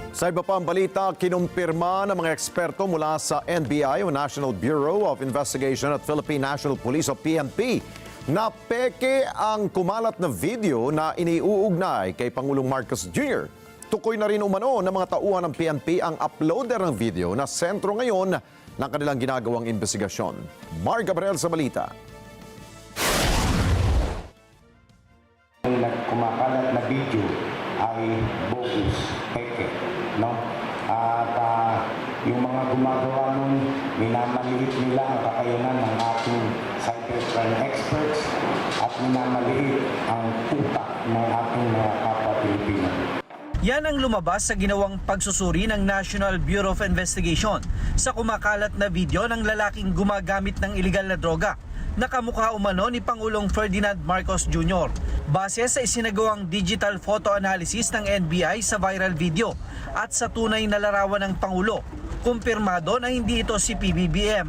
Sa iba pang balita, kinumpirma ng mga eksperto mula sa NBI o National Bureau of Investigation at Philippine National Police o PNP na peke ang kumalat na video na iniuugnay kay Pangulong Marcos Jr. Tukoy na rin umano ng mga tauhan ng PNP ang uploader ng video na sentro ngayon ng kanilang ginagawang investigasyon. Mar Gabriel sa balita. Ang kumakalat na video ay bogus, peke, no? At yung mga gumagawa nun, minamaliit nila ang kakayanan ng ating cybercrime experts at minamaliit ang utak ng ating mga kapwa Pilipino. Yan ang lumabas sa ginawang pagsusuri ng National Bureau of Investigation sa kumakalat na video ng lalaking gumagamit ng iligal na droga na kamukha umano ni Pangulong Ferdinand Marcos Jr. Base sa isinagawang digital photo analysis ng NBI sa viral video at sa tunay na larawan ng Pangulo, kumpirmado na hindi ito si PBBM.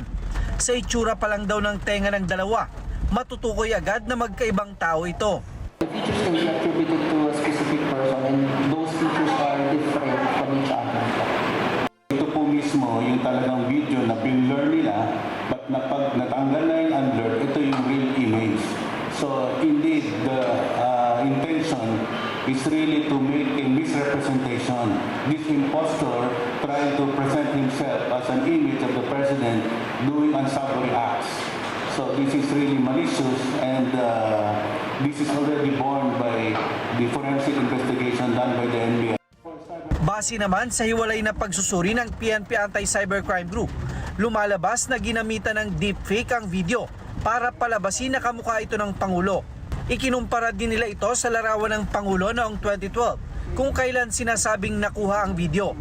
Sa itsura pa lang daw ng tenga ng dalawa, matutukoy agad na magkaibang tao ito. The features can be attributed to a specific person and those features are different from each other. Ito po mismo yung talagang video na blur nila, but napag natanggal na yung unblur, ito yung real image. So indeed, the intention is really to make a misrepresentation. This impostor trying to present himself as an image of the president doing unsavory acts. So this is really malicious, and this is already borne by the forensic investigation done by the NBI. Base naman sa hiwalay na pagsusuri ng PNP Anti-Cybercrime Group, lumalabas na ginamitan ng deepfake ang video para palabasin na kamukha ito ng Pangulo. Ikinumpara din nila ito sa larawan ng Pangulo noong 2012 kung kailan sinasabing nakuha ang video.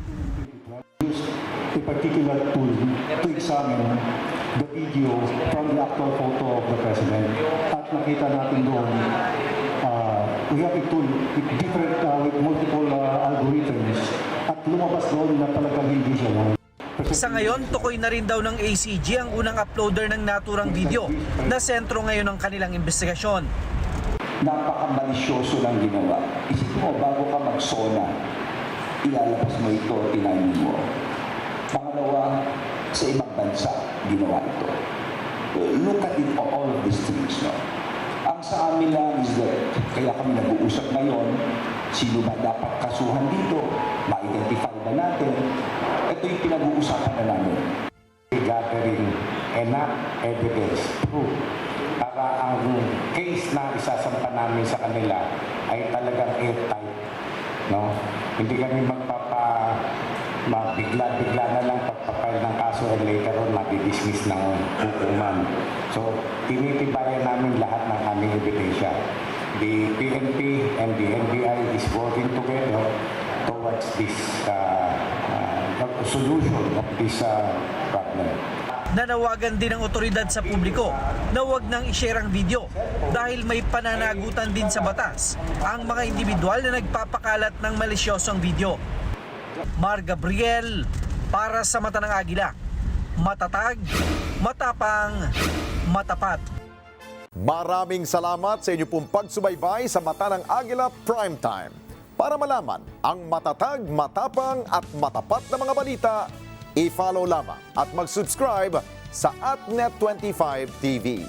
A particular tool to examine the video from the actual photo of the president. At nakita natin doon, we have a tool with different, with multiple algorithms. At lumabas doon na talagang hindi siya mo. Sa ngayon, tukoy na rin daw ng ACG ang unang uploader ng naturang video na sentro ngayon ng kanilang investigasyon. Napaka-malisyoso ng ginawa. Isipin mo, bago ka mag-sona, ilalabas mo ito, tinayin mo. Pangalawa, sa ibang bansa, ginawa ito. Look at it, all of these things, no? Ang sa amin lang is that, kaya kami nag-uusap ngayon, sino ba dapat kasuhan dito? Ma-identify ba natin? Ito yung pinag-uusapan na namin. Gathering enough evidence, proof, para ang case na isasampa namin sa kanila ay talagang airtight. No? Hindi kami bigla na lang pagpapile ng kaso and later on madi-dismiss ng hukuman. So, tinitibayan namin lahat ng aming ebidensya. The PNP and the NBI is working together towards this solution of this problem. Nanawagan din ang otoridad sa publiko na huwag nang i-share ang video dahil may pananagutan din sa batas ang mga individual na nagpapakalat ng malisyosong video. Mar Gabriel, para sa Mata ng Agila, matatag, matapang, matapat. Maraming salamat sa inyo pong pagsubaybay sa Mata ng Agila Primetime. Para malaman ang matatag, matapang at matapat na mga balita, i-follow lamang at mag-subscribe sa @Net25 TV.